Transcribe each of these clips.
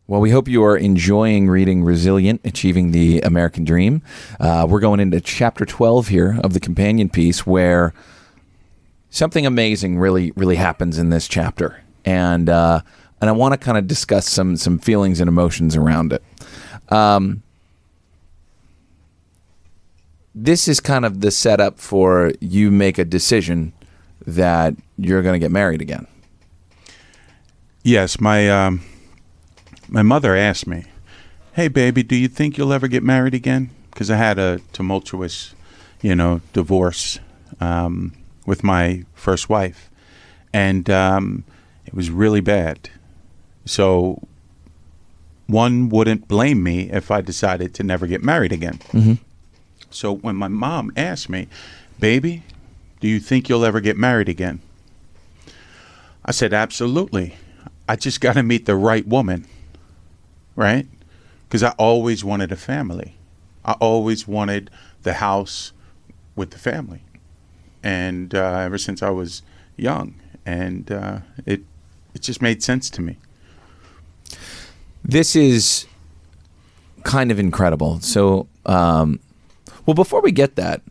Well, we hope you are enjoying reading Resilient, Achieving the American Dream. We're going into chapter 12 here of the companion piece where something amazing really happens in this chapter. And I want to kind of discuss some feelings and emotions around it. This is kind of the setup for you make a decision that you're going to get married again. Yes, my mother asked me, "Hey, baby, do you think you'll ever get married again?" Because I had a tumultuous, divorce with my first wife, and it was really bad. So one wouldn't blame me if I decided to never get married again. Mm-hmm. So when my mom asked me, "Baby, do you think you'll ever get married again?" I said, "Absolutely. I just got to meet the right woman." Right? Because I always wanted a family. I always wanted the house with the family. And ever since I was young. And it just made sense to me. This is kind of incredible. So, well, before we get that,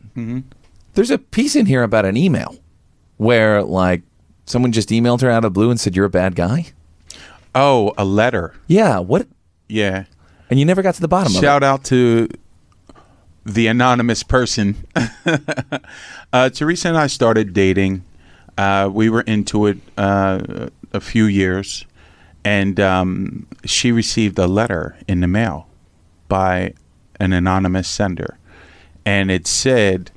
there's a piece in here about an email where, like, someone just emailed her out of the blue and said, "You're a bad guy." Oh, a letter. Yeah. What? Yeah. And you never got to the bottom of it. Shout out to the anonymous person. Teresa and I started dating. We were into it a few years. And she received a letter in the mail by an anonymous sender. And it said,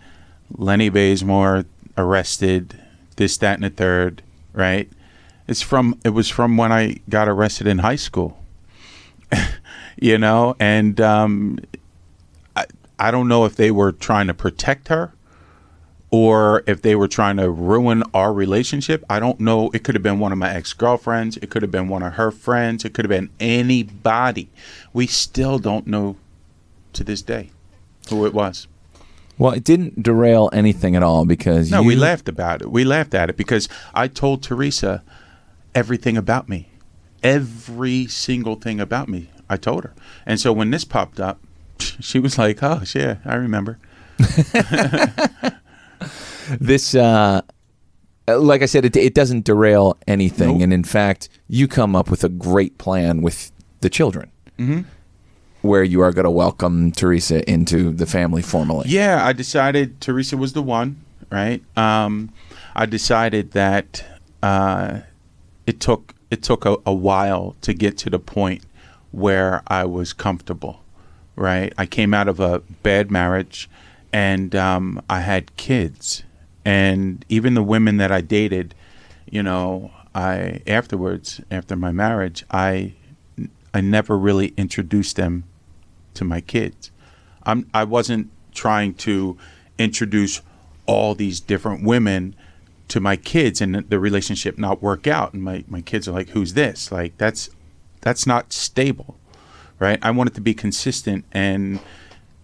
Lenny Bazemore arrested, this, that, and the third, right? It was from when I got arrested in high school. And I don't know if they were trying to protect her or if they were trying to ruin our relationship. I don't know. It could have been one of my ex-girlfriends. It could have been one of her friends. It could have been anybody. We still don't know to this day who it was. Well, it didn't derail anything at all because No, we laughed about it. We laughed at it because I told Teresa everything about me. Every single thing about me, I told her. And so when this popped up, she was like, "Oh, yeah, I remember." This, like I said, it doesn't derail anything. Nope. And in fact, you come up with a great plan with the children where you are going to welcome Teresa into the family formally. Yeah, I decided Teresa was the one, right? I decided that it took a while to get to the point where I was comfortable, right? I came out of a bad marriage and I had kids. And even the women that I dated, afterwards, after my marriage, I never really introduced them to my kids. I wasn't trying to introduce all these different women to my kids and the relationship not work out. And my kids are like, "Who's this?" Like, that's not stable, right? I wanted to be consistent and,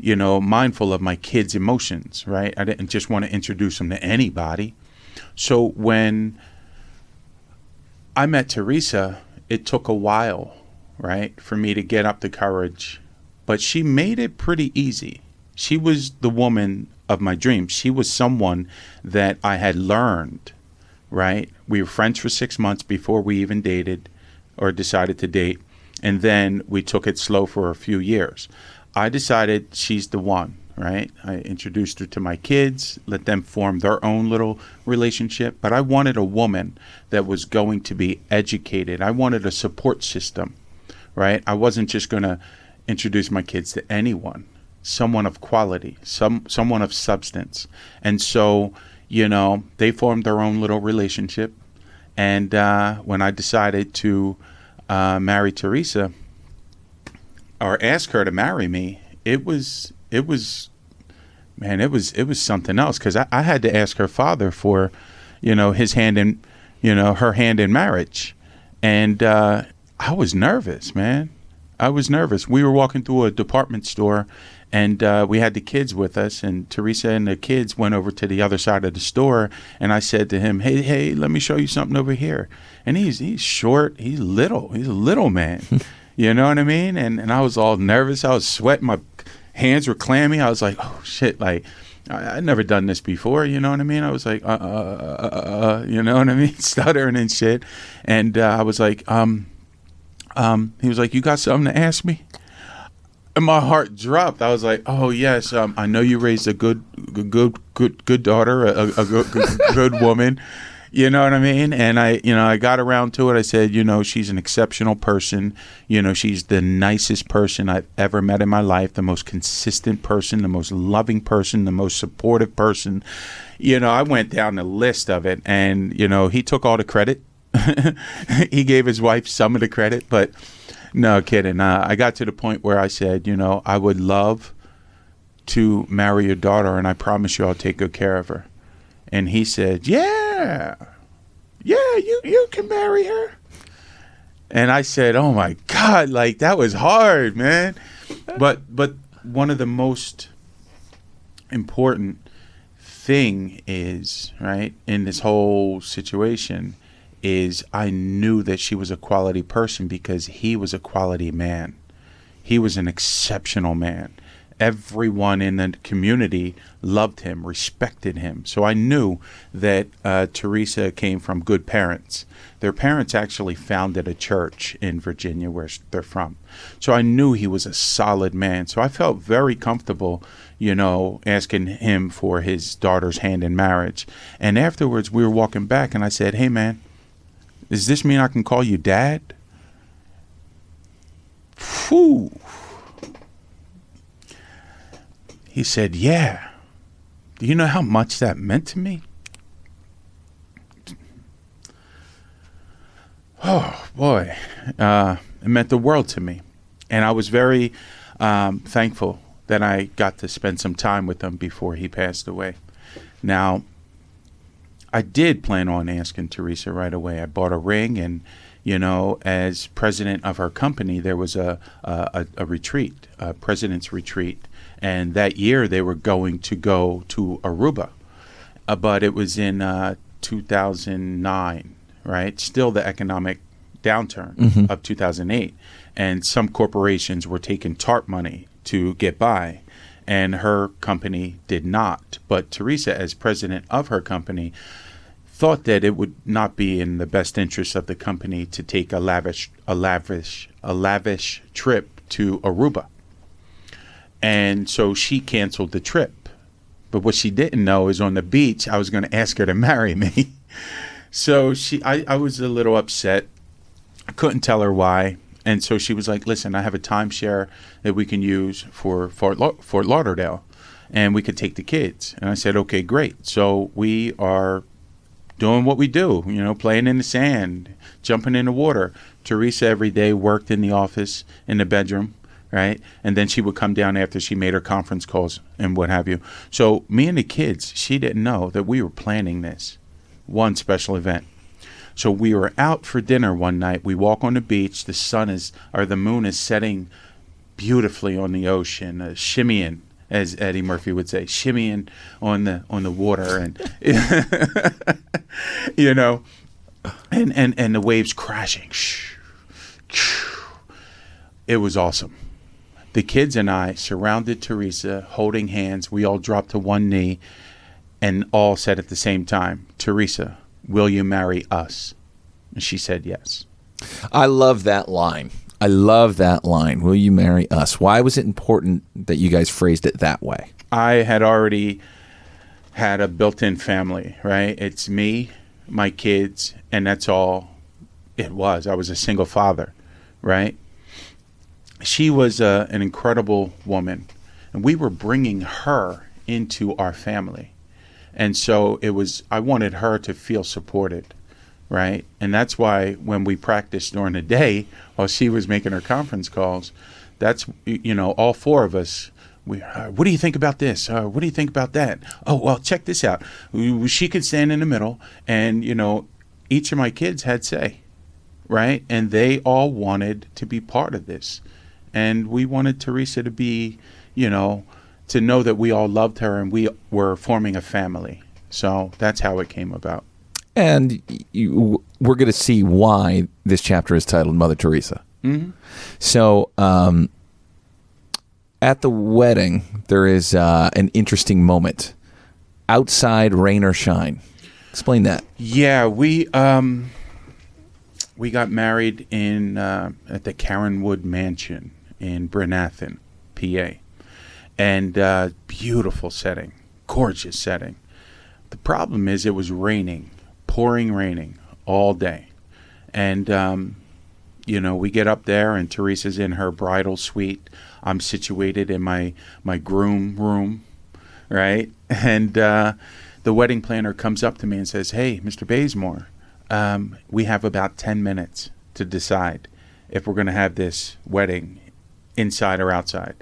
mindful of my kids' emotions, right? I didn't just want to introduce them to anybody. So when I met Teresa, it took a while, right, for me to get up the courage, but she made it pretty easy. She was the woman of my dreams. She was someone that I had learned, right? We were friends for 6 months before we even dated or decided to date. And then we took it slow for a few years. I decided she's the one, right? I introduced her to my kids, let them form their own little relationship. But I wanted a woman that was going to be educated. I wanted a support system, right? I wasn't just going to introduce my kids to anyone. Someone of quality, someone of substance. And so, they formed their own little relationship. And when I decided to marry Teresa or ask her to marry me, it was something else, because I had to ask her father for, his hand in, her hand in marriage. And I was nervous, man. I was nervous. We were walking through a department store, and we had the kids with us, and Teresa and the kids went over to the other side of the store, and I said to him, hey, let me show you something over here. And he's short, he's a little man. You know what I mean? And I was all nervous. I was sweating. My hands were clammy. I was like, oh, shit, like, I'd never done this before, you know what I mean? I was like, you know what I mean? Stuttering and shit. And I was like, he was like, you got something to ask me? And my heart dropped. I was like, oh, yes, I know you raised a good daughter, a good woman. You know what I mean? And I got around to it. I said, she's an exceptional person. She's the nicest person I've ever met in my life, the most consistent person, the most loving person, the most supportive person. I went down the list of it, and, he took all the credit. He gave his wife some of the credit, but no kidding. I got to the point where I said, I would love to marry your daughter, and I promise you I'll take good care of her. And he said, yeah, you can marry her. And I said, oh my God, like that was hard, man. But one of the most important thing is, right, in this whole situation is I knew that she was a quality person because he was a quality man. He was an exceptional man. Everyone in the community loved him, respected him. So I knew that Teresa came from good parents. Their parents actually founded a church in Virginia where they're from. So I knew he was a solid man. So I felt very comfortable, asking him for his daughter's hand in marriage. And afterwards we were walking back and I said, hey man, does this mean I can call you Dad? Whew. He said, yeah. Do you know how much that meant to me? Oh, boy. It meant the world to me. And I was very thankful that I got to spend some time with him before he passed away. Now, I did plan on asking Teresa right away. I bought a ring, and, as president of her company, there was a retreat, a president's retreat. And that year they were going to go to Aruba. But it was in 2009, right? Still the economic downturn of 2008. And some corporations were taking TARP money to get by. And her company did not. But Teresa, as president of her company, thought that it would not be in the best interest of the company to take a lavish trip to Aruba. And so she canceled the trip. But what she didn't know is on the beach, I was going to ask her to marry me. So I was a little upset. I couldn't tell her why. And so she was like, listen, I have a timeshare that we can use for Fort Lauderdale, and we could take the kids. And I said, okay, great. So we are doing what we do, playing in the sand, jumping in the water. Teresa every day worked in the office, in the bedroom. Right. And then she would come down after she made her conference calls and what have you. So me and the kids, she didn't know that we were planning this one special event. So we were out for dinner one night. We walk on the beach. The moon is setting beautifully on the ocean, shimmying, as Eddie Murphy would say, shimmying on the water, and and the waves crashing. It was awesome. The kids and I surrounded Teresa, holding hands. We all dropped to one knee and all said at the same time, Teresa, will you marry us? And she said yes. I love that line. Will you marry us? Why was it important that you guys phrased it that way? I had already had a built-in family, right? It's me, my kids, and that's all it was. I was a single father, right? She was an incredible woman, and we were bringing her into our family. And so I wanted her to feel supported, right? And that's why when we practiced during the day while she was making her conference calls, that's, all four of us, what do you think about this? What do you think about that? Oh, well, check this out. She could stand in the middle, and, each of my kids had say, right? And they all wanted to be part of this. And we wanted Teresa to be, to know that we all loved her and we were forming a family. So that's how it came about. And we're going to see why this chapter is titled Mother Teresa. So at the wedding, there is an interesting moment. Outside, rain or shine. Explain that. Yeah, we got married in at the Caronwood Mansion in Brenathan, PA, and beautiful setting, gorgeous setting. The problem is it was raining, pouring raining all day, and we get up there and Teresa's in her bridal suite. I'm situated in my groom room, right? And the wedding planner comes up to me and says, "Hey, Mr. Bazemore, we have about 10 minutes to decide if we're going to have this wedding inside or outside."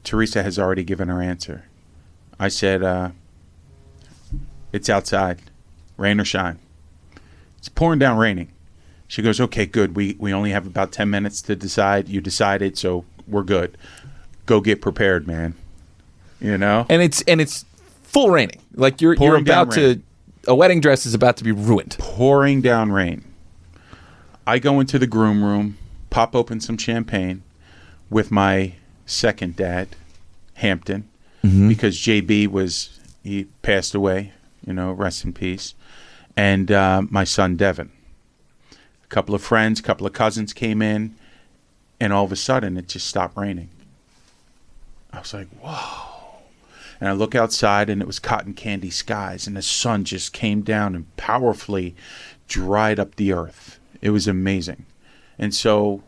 Teresa has already given her answer. I said, "It's outside, rain or shine." It's pouring down raining. She goes, "Okay, good. We only have about 10 minutes to decide. You decided, so we're good. Go get prepared, man." And it's full raining. Like you're Pouring down about to. rain. A wedding dress is about to be ruined. Pouring down rain. I go into the groom room, pop open some champagne with my second dad, Hampton, because JB he passed away, rest in peace, and my son Devin. A couple of friends, a couple of cousins came in, and all of a sudden it just stopped raining. I was like, whoa. And I look outside, and it was cotton candy skies, and the sun just came down and powerfully dried up the earth. It was amazing. And so,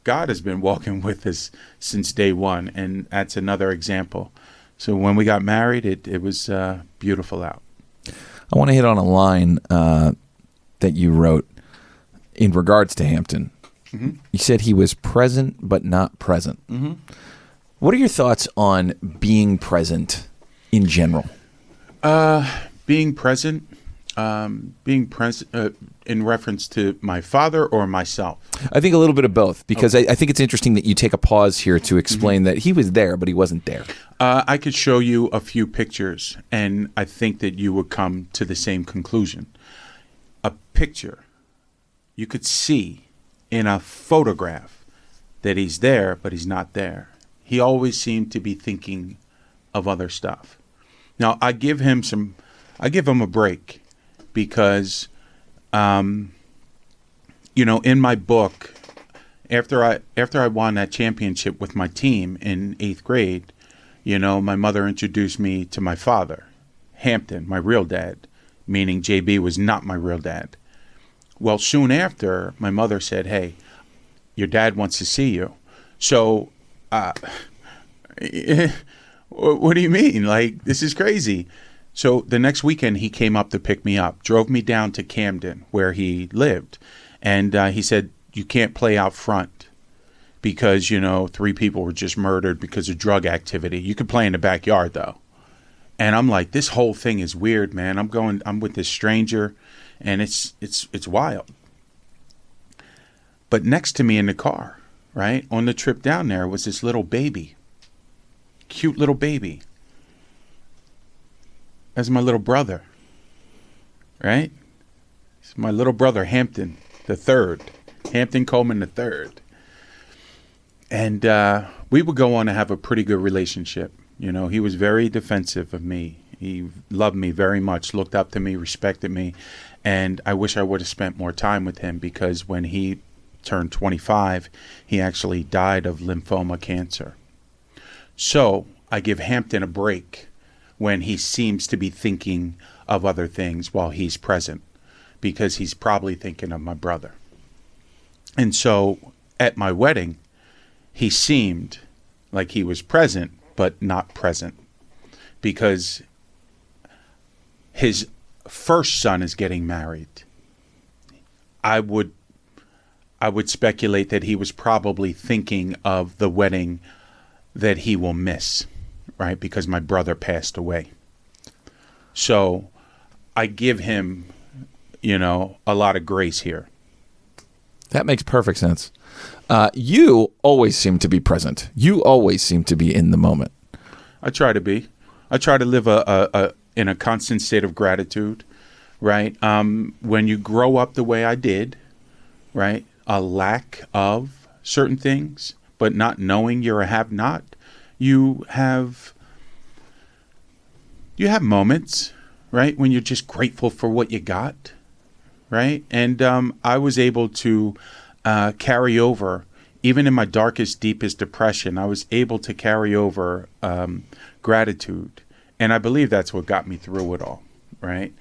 God has been walking with us since day one, and that's another example. So when we got married, it was beautiful out. I want to hit on a line that you wrote in regards to Hampton. You said he was present but not present. What are your thoughts on being present in general? Being present in reference to my father or myself? I think a little bit of both, because I think it's interesting that you take a pause here to explain that he was there, but he wasn't there. I could show you a few pictures, and I think that you would come to the same conclusion. A picture, you could see in a photograph that he's there, but he's not there. He always seemed to be thinking of other stuff. Now, I give him a break because, in my book, after I won that championship with my team in 8th grade, my mother introduced me to my father, Hampton, my real dad, meaning JB was not my real dad. Well, soon after, my mother said, "Hey, your dad wants to see you." So, what do you mean? Like, this is crazy. So the next weekend he came up to pick me up, drove me down to Camden where he lived. And he said, "You can't play out front because, 3 people were just murdered because of drug activity. You could play in the backyard though." And I'm like, this whole thing is weird, man. I'm with this stranger and it's wild. But next to me in the car, right, on the trip down there was this little baby. Cute little baby. That's my little brother, right? It's my little brother, Hampton the third, Hampton Coleman the third. And we would go on to have a pretty good relationship. He was very defensive of me. He loved me very much, looked up to me, respected me. And I wish I would have spent more time with him, because when he turned 25, he actually died of lymphoma cancer. So I give Hampton a break when he seems to be thinking of other things while he's present, because he's probably thinking of my brother. And so at my wedding, he seemed like he was present, but not present, because his first son is getting married. I would speculate that he was probably thinking of the wedding that he will miss, right? Because my brother passed away. So I give him, a lot of grace here. That makes perfect sense. You always seem to be present. You always seem to be in the moment. I try to be. I try to live in a constant state of gratitude, right? When you grow up the way I did, right? A lack of certain things, but not knowing you're a have-not. You have moments, right, when you're just grateful for what you got, right? And I was able to carry over, even in my darkest, deepest depression, I was able to carry over gratitude. And I believe that's what got me through it all, right?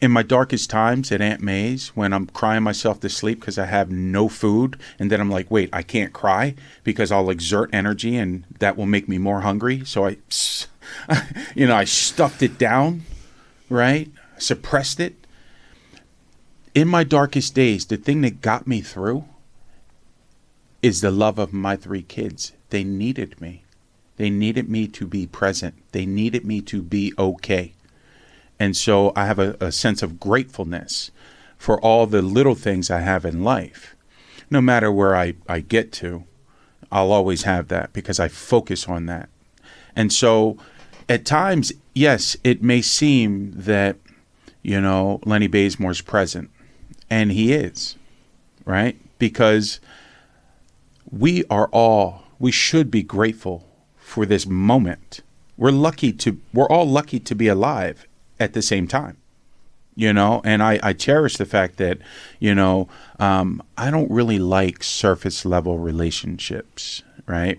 In my darkest times at Aunt May's, when I'm crying myself to sleep because I have no food, and then I'm like, wait, I can't cry because I'll exert energy and that will make me more hungry. So I stuffed it down, right? Suppressed it. In my darkest days, the thing that got me through is the love of my 3 kids. They needed me. They needed me to be present. They needed me to be okay. And so I have a sense of gratefulness for all the little things I have in life. No matter where I get to, I'll always have that because I focus on that. And so at times, yes, it may seem that, Lenny Bazemore's present. And he is, right? Because we should be grateful for this moment. We're all lucky to be alive at the same time, and I cherish the fact that, I don't really like surface level relationships, right?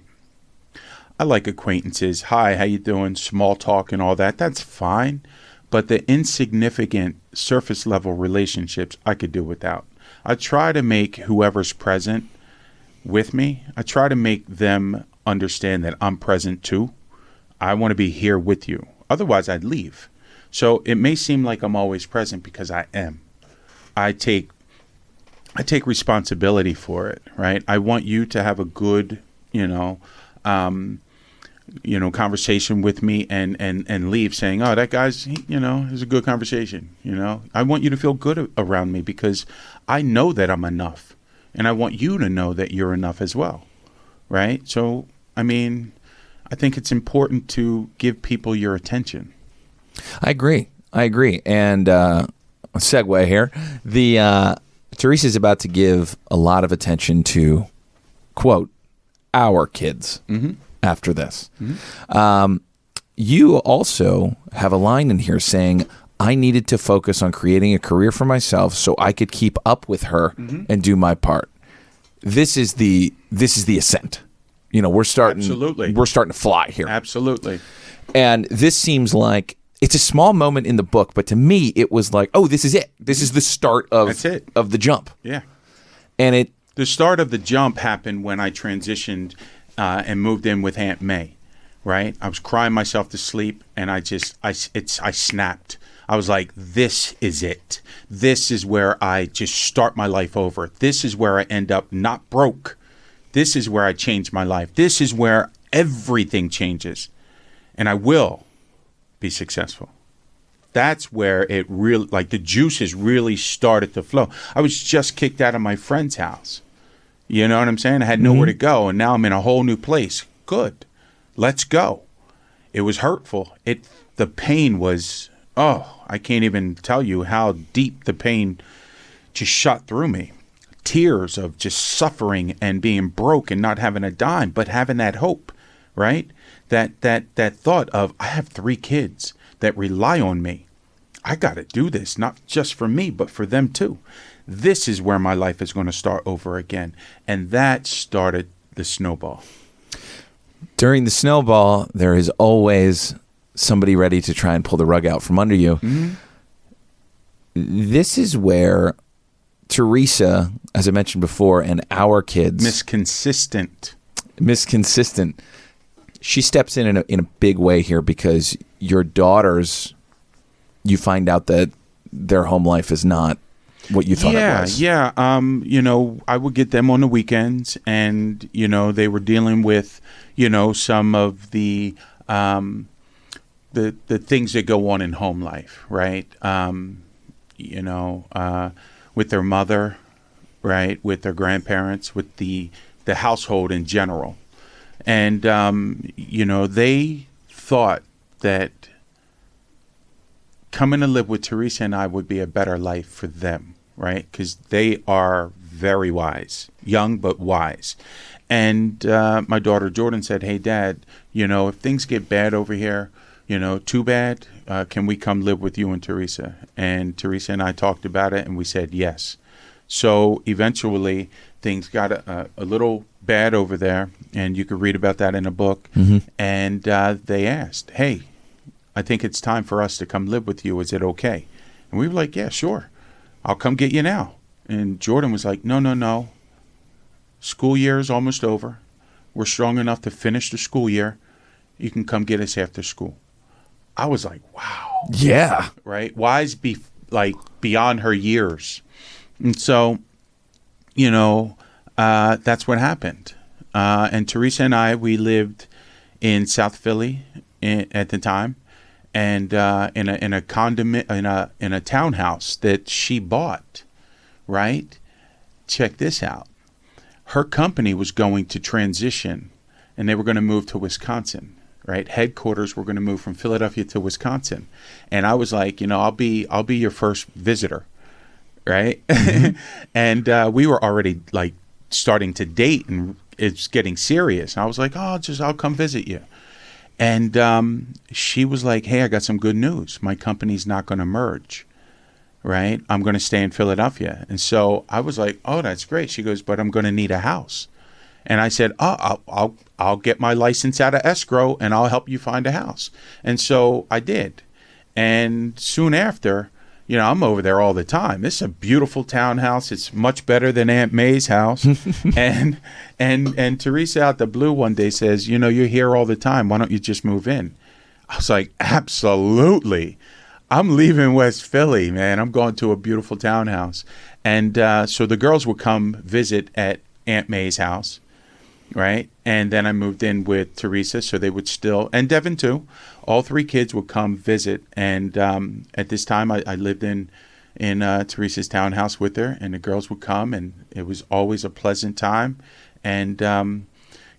I like acquaintances. Hi, how you doing? Small talk and all that. That's fine. But the insignificant surface level relationships I could do without. I try to make whoever's present with me, I try to make them understand that I'm present too. I want to be here with you. Otherwise, I'd leave. So it may seem like I'm always present because I am. I take responsibility for it, right? I want you to have a good, conversation with me and leave saying, oh, that guy's, is a good conversation. I want you to feel good around me because I know that I'm enough. And I want you to know that you're enough as well, right? So, I think it's important to give people your attention. I agree. And a segue here. Teresa's about to give a lot of attention to, quote, our kids after this. You also have a line in here saying, I needed to focus on creating a career for myself so I could keep up with her and do my part. This is the ascent. We're starting to fly here. Absolutely. And this seems like it's a small moment in the book, but to me, it was like, oh, this is it. This is the start of the jump. Yeah. And the start of the jump happened when I transitioned and moved in with Aunt May, right? I was crying myself to sleep, and I snapped. I was like, this is it. This is where I just start my life over. This is where I end up not broke. This is where I change my life. This is where everything changes, and I will be successful. That's where it really, like, the juices really started to flow. I was just kicked out of my friend's house. You know what I'm saying? I had nowhere to go, and now I'm in a whole new place. Good. Let's go. It was hurtful. The pain was, I can't even tell you how deep the pain just shot through me. Tears of just suffering and being broke and not having a dime, but having that hope, right? That thought of, I have 3 kids that rely on me. I got to do this, not just for me, but for them too. This is where my life is going to start over again. And that started the snowball. During the snowball, there is always somebody ready to try and pull the rug out from under you. This is where Teresa, as I mentioned before, and our kids... Misconsistent. She steps in a big way here because your daughters, you find out that their home life is not what you thought it was. Yeah. I would get them on the weekends, and, they were dealing with, some of the things that go on in home life, right? With their mother, right? With their grandparents, with the household in general. And, they thought that coming to live with Teresa and I would be a better life for them, right? Because they are very wise, young but wise. And my daughter Jordan said, "Hey, Dad, if things get bad over here, too bad, can we come live with you and Teresa?" And Teresa and I talked about it, and we said yes. So eventually things got a little bad over there, and you could read about that in a book. And they asked, "Hey, I think it's time for us to come live with you. Is it okay?" And we were like, "Yeah, sure. I'll come get you now." And Jordan was like, "No, no, no. School year is almost over. We're strong enough to finish the school year. You can come get us after school." I was like, wow. Yeah. Right? Wise beyond her years. And so, that's what happened. And Teresa and I, we lived in South Philly at the time, and in a condominium, in a townhouse that she bought. Right? Check this out. Her company was going to transition, and they were going to move to Wisconsin. Right? Headquarters were going to move from Philadelphia to Wisconsin, and I was like, I'll be your first visitor. Right? And we were already like starting to date, and it's getting serious. And I was like, I'll come visit you. And she was like, "Hey, I got some good news. My company's not going to merge. Right? I'm going to stay in Philadelphia." And so I was like, "Oh, that's great." She goes, "But I'm going to need a house." And I said, I'll get my license out of escrow, and I'll help you find a house. And so I did. And soon after, I'm over there all the time. This is a beautiful townhouse. It's much better than Aunt May's house. and Teresa out the blue one day says, "You're here all the time. Why don't you just move in?" I was like, "Absolutely. I'm leaving West Philly, man. I'm going to a beautiful townhouse." And so the girls would come visit at Aunt May's house, right? And then I moved in with Teresa, so they would still, and Devin too. All three kids would come visit. And at this time, I lived in Teresa's townhouse with her, and the girls would come, and it was always a pleasant time. And,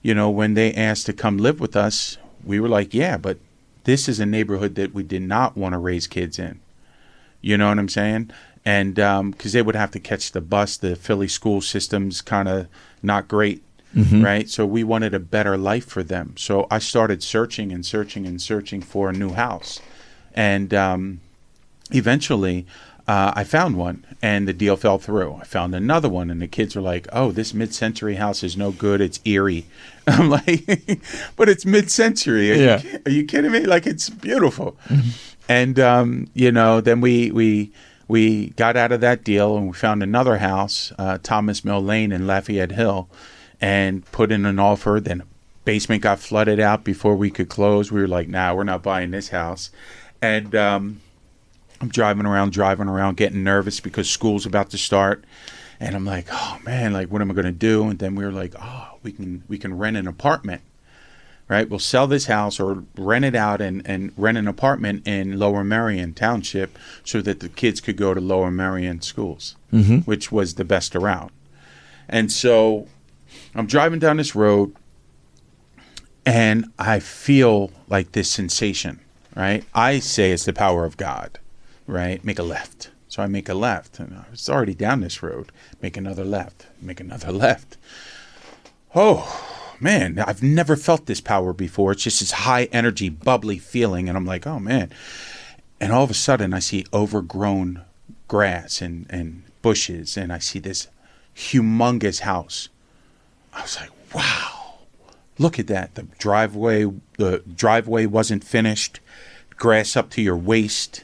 when they asked to come live with us, we were like, yeah, but this is a neighborhood that we did not want to raise kids in. You know what I'm saying? And because they would have to catch the bus. The Philly school system's kind of not great, right? So we wanted a better life for them. So I started searching and searching and searching for a new house. And eventually I found one, and the deal fell through. I found another one, and the kids were like, "Oh, this mid-century house is no good. It's eerie." I'm like, "But it's mid-century. Are you kidding me? Like, it's beautiful." And, then we got out of that deal, and we found another house, Thomas Mill Lane in Lafayette Hill, and put in an offer. Then the basement got flooded out before we could close. We were like, "Nah, we're not buying this house." And I'm driving around, getting nervous because school's about to start. And I'm like, "Oh, man, like, what am I going to do?" And then we were like, "Oh, we can rent an apartment. Right? We'll sell this house or rent it out and rent an apartment in Lower Merion Township so that the kids could go to Lower Merion schools," which was the best around. And so I'm driving down this road, and I feel like this sensation, right? I say it's the power of God, right? Make a left. So I make a left, and I was already down this road. Make another left. Make another left. Oh, man, I've never felt this power before. It's just this high energy, bubbly feeling. And I'm like, oh, man. And all of a sudden, I see overgrown grass and bushes, and I see this humongous house. I was like, wow, look at that. The driveway wasn't finished. Grass up to your waist.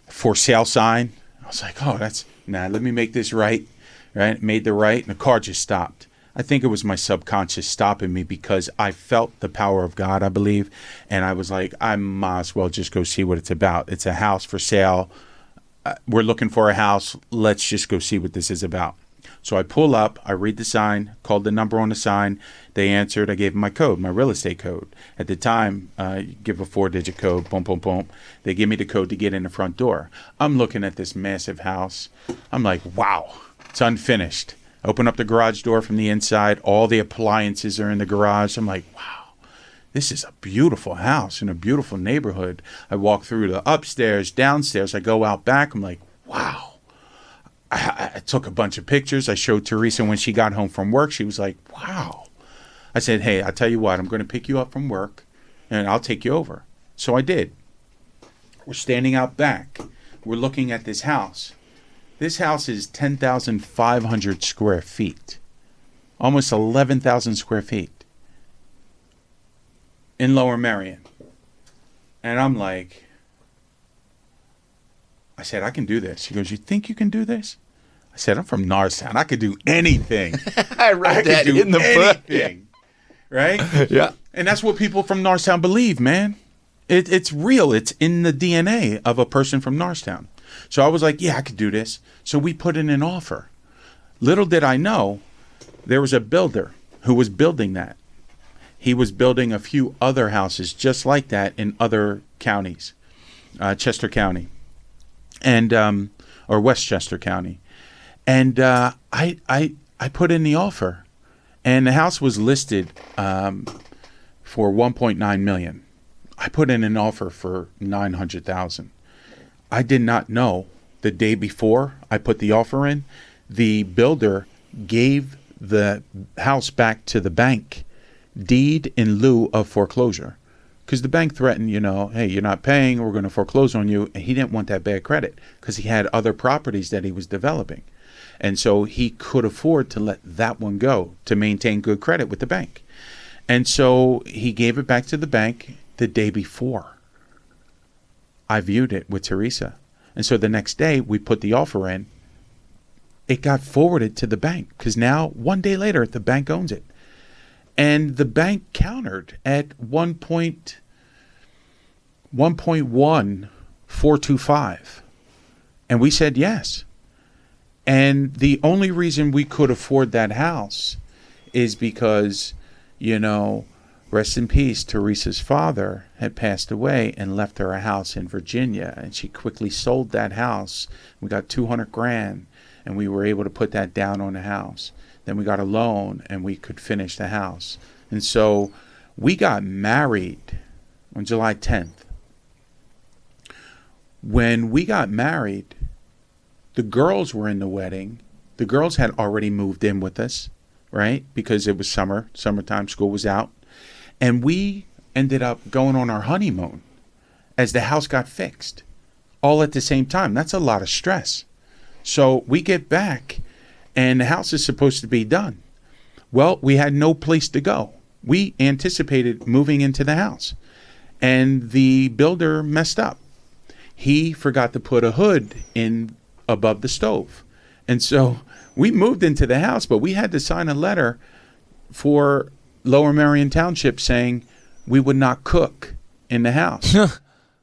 For sale sign. I was like, oh, let me make this right. Right? Made the right, and the car just stopped. I think it was my subconscious stopping me because I felt the power of God, I believe. And I was like, I might as well just go see what it's about. It's a house for sale. We're looking for a house. Let's just go see what this is about. So I pull up, I read the sign, called the number on the sign. They answered. I gave them my code, my real estate code. At the time, you give a 4-digit code, boom, boom, boom. They give me the code to get in the front door. I'm looking at this massive house. I'm like, wow, it's unfinished. Open up the garage door from the inside. All the appliances are in the garage. I'm like, wow, this is a beautiful house in a beautiful neighborhood. I walk through the upstairs, downstairs. I go out back. I'm like, wow. I took a bunch of pictures. I showed Teresa when she got home from work. She was like, wow. I said, hey, I'll tell you what, I'm going to pick you up from work and I'll take you over. So I did. We're standing out back. We're looking at this house. This house is 10,500 square feet, almost 11,000 square feet in Lower Merion. And I'm like, I said, I can do this. She goes, you think you can do this? I said, I'm from Norristown. I could do anything. I read that in the book. Yeah. Right? Yeah. And that's what people from Norristown believe, man. It's real. It's in the DNA of a person from Norristown. So I was like, yeah, I could do this. So we put in an offer. Little did I know, there was a builder who was building that. He was building a few other houses just like that in other counties, Chester County, and or Westchester County. And I put in the offer, and the house was listed for $1.9 million. I put in an offer for $900,000. I did not know the day before I put the offer in, the builder gave the house back to the bank, deed in lieu of foreclosure. Because the bank threatened, hey, you're not paying, we're going to foreclose on you. And he didn't want that bad credit because he had other properties that he was developing. And so he could afford to let that one go to maintain good credit with the bank. And so he gave it back to the bank the day before I viewed it with Teresa. And so the next day we put the offer in. It got forwarded to the bank because now, one day later, the bank owns it. And the bank countered at 1.1425. And we said yes. And the only reason we could afford that house is because, rest in peace, Teresa's father had passed away and left her a house in Virginia. And she quickly sold that house. We got $200,000 and we were able to put that down on the house. Then we got a loan and we could finish the house. And so we got married on July 10th. When we got married, the girls were in the wedding. The girls had already moved in with us, right? Because it was summertime, school was out. And we ended up going on our honeymoon as the house got fixed all at the same time. That's a lot of stress. So we get back and the house is supposed to be done. Well, we had no place to go. We anticipated moving into the house and the builder messed up. He forgot to put a hood in above the stove. And so we moved into the house, but we had to sign a letter for Lower Merion Township saying we would not cook in the house.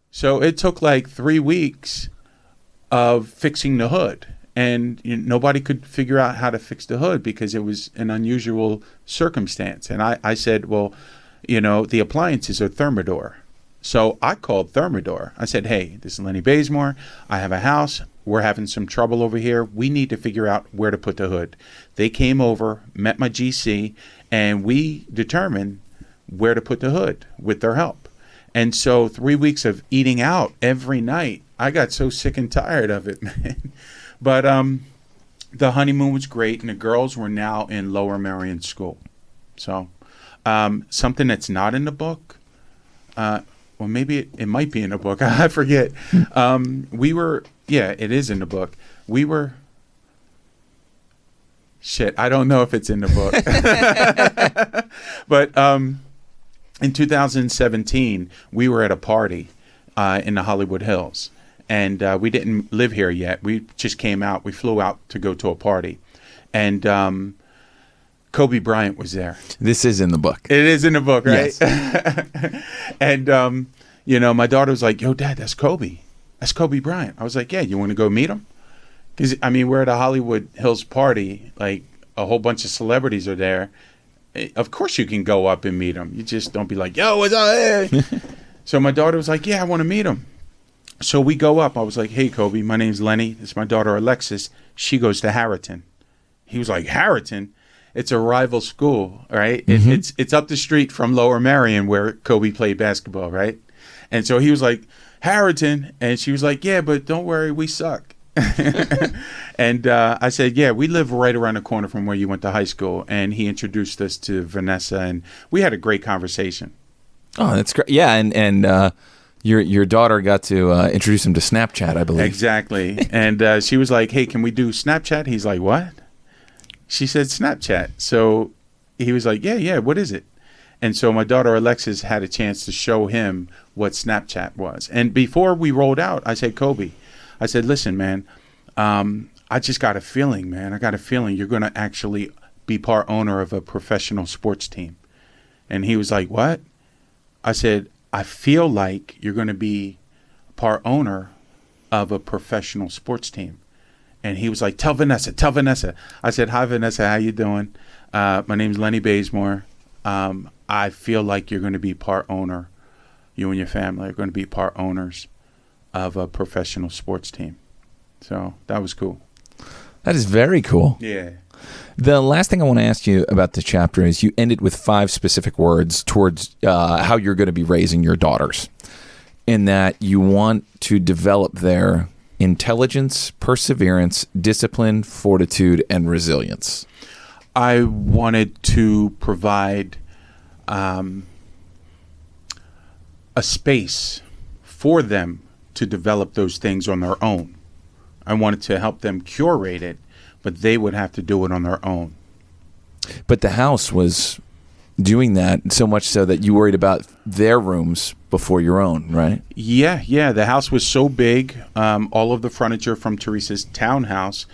So it took like 3 weeks of fixing the hood. And nobody could figure out how to fix the hood because it was an unusual circumstance. And I said, well, the appliances are Thermador. So I called Thermador. I said, hey, this is Lenny Bazemore. I have a house. We're having some trouble over here. We need to figure out where to put the hood. They came over, met my GC, and we determined where to put the hood with their help. And so 3 weeks of eating out every night, I got so sick and tired of it, man. But the honeymoon was great, and the girls were now in Lower Merion School. So something that's not in the book, well, maybe it might be in the book. I forget. It is in the book. I don't know if it's in the book. But in 2017, we were at a party in the Hollywood Hills. And we didn't live here yet. We just came out. We flew out to go to a party. And Kobe Bryant was there. This is in the book. It is in the book, right? Yes. And, my daughter was like, yo, Dad, that's Kobe. That's Kobe Bryant. I was like, yeah, you want to go meet him? Because, we're at a Hollywood Hills party. Like, a whole bunch of celebrities are there. Of course you can go up and meet him. You just don't be like, yo, what's up? Hey. So my daughter was like, yeah, I want to meet him. So we go up. I was like, hey, Kobe, my name's Lenny. It's my daughter, Alexis. She goes to Harriton. He was like, Harriton? It's a rival school, right? Mm-hmm. It's up the street from Lower Merion where Kobe played basketball, right? And so he was like, Harriton. And she was like, yeah, but don't worry, we suck. And I said, yeah, we live right around the corner from where you went to high school. And he introduced us to Vanessa, and we had a great conversation. Oh, that's great. Yeah, and your daughter got to introduce him to Snapchat, I believe. Exactly. And she was like, hey, can we do Snapchat? He's like, what? She said Snapchat. So he was like, yeah, what is it? And so my daughter Alexis had a chance to show him what Snapchat was. And before we rolled out, I said, Kobe, I said, listen, man, I just got a feeling, man. I got a feeling you're going to actually be part owner of a professional sports team. And he was like, what? I said, I feel like you're going to be part owner of a professional sports team. And he was like, tell Vanessa. I said, hi, Vanessa. How you doing? My name's Lenny Bazemore. I feel like you're going to be part owner. You and your family are going to be part owners of a professional sports team. So that was cool. That is very cool. Yeah. The last thing I want to ask you about the chapter is you ended with 5 specific words towards how you're going to be raising your daughters, in that you want to develop their intelligence, perseverance, discipline, fortitude, and resilience. I wanted to provide a space for them to develop those things on their own. I wanted to help them curate it, but they would have to do it on their own. But the house was doing that so much so that you worried about their rooms before your own, right? Yeah. The house was so big. All of the furniture from Teresa's townhouse,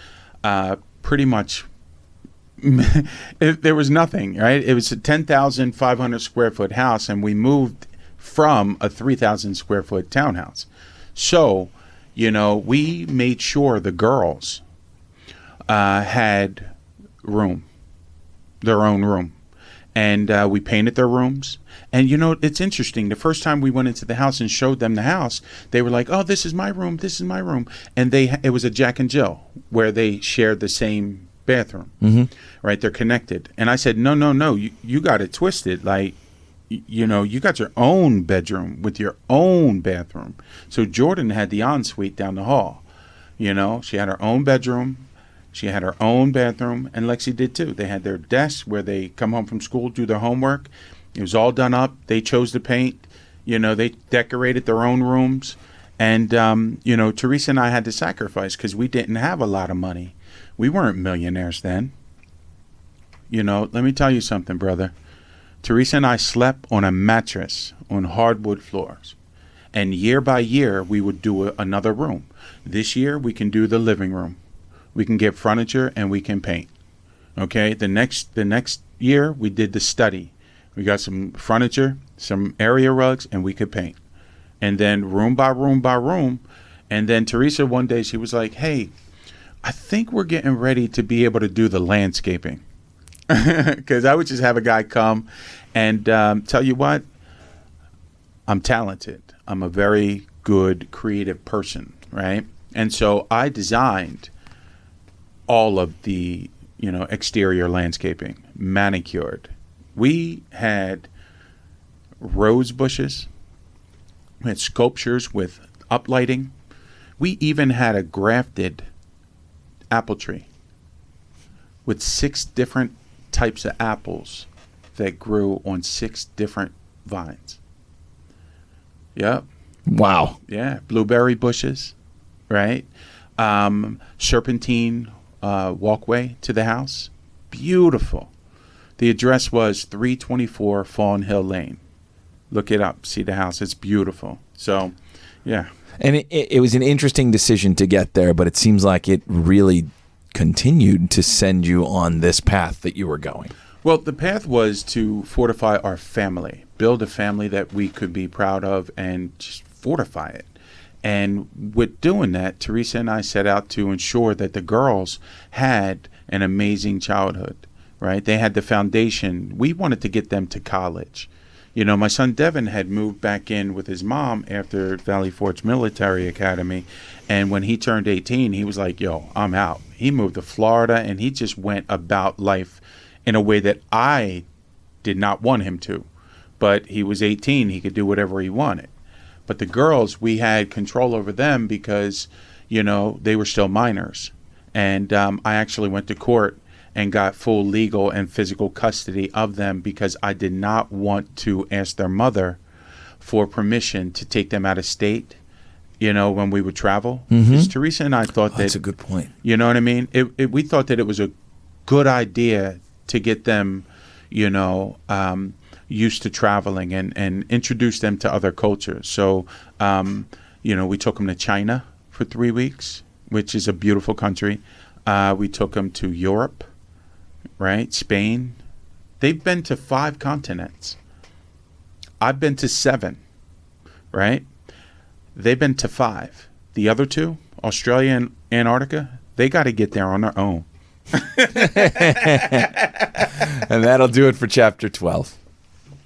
pretty much, there was nothing, right? It was a 10,500 square foot house, and we moved from a 3,000 square foot townhouse. So, we made sure the girls had their own room. And we painted their rooms. And, it's interesting. The first time we went into the house and showed them the house, they were like, oh, this is my room. And it was a Jack and Jill where they shared the same bathroom, right? They're connected. And I said, no, you got it twisted. Like, you got your own bedroom with your own bathroom. So Jordan had the ensuite down the hall. She had her own bedroom. She had her own bathroom, and Lexi did too. They had their desks where they come home from school, do their homework. It was all done up. They chose to paint. They decorated their own rooms. And, Teresa and I had to sacrifice because we didn't have a lot of money. We weren't millionaires then. Let me tell you something, brother. Teresa and I slept on a mattress on hardwood floors. And year by year, we would do another room. This year, we can do the living room. We can get furniture and we can paint. Okay. The next year we did the study. We got some furniture, some area rugs, and we could paint. And then room by room. And then Teresa, one day she was like, hey, I think we're getting ready to be able to do the landscaping. Because I would just have a guy come and tell you what, I'm talented. I'm a very good creative person. Right. And so I designed all of the, exterior landscaping, manicured. We had rose bushes. We had sculptures with uplighting. We even had a grafted apple tree with 6 different types of apples that grew on 6 different vines. Yep. Wow. Yeah. Blueberry bushes, right? Serpentine walkway to the house. Beautiful. The address was 324 Fawn Hill Lane. Look it up. See the house. It's beautiful. So, yeah. And it was an interesting decision to get there, but it seems like it really continued to send you on this path that you were going. Well, the path was to fortify our family, build a family that we could be proud of, and just fortify it. And with doing that, Teresa and I set out to ensure that the girls had an amazing childhood, right? They had the foundation. We wanted to get them to college. My son Devin had moved back in with his mom after Valley Forge Military Academy. And when he turned 18, he was like, yo, I'm out. He moved to Florida, and he just went about life in a way that I did not want him to. But he was 18. He could do whatever he wanted. But the girls, we had control over them because, they were still minors. And I actually went to court and got full legal and physical custody of them because I did not want to ask their mother for permission to take them out of state, when we would travel. Because Teresa and I thought That's a good point. you know what I mean? We thought that it was a good idea to get them, used to traveling and introduce them to other cultures. So, we took them to China for 3 weeks, which is a beautiful country. We took them to Europe, right? Spain. They've been to 5 continents. I've been to 7, right? They've been to 5. The other 2, Australia and Antarctica, they got to get there on their own. And that'll do it for chapter 12.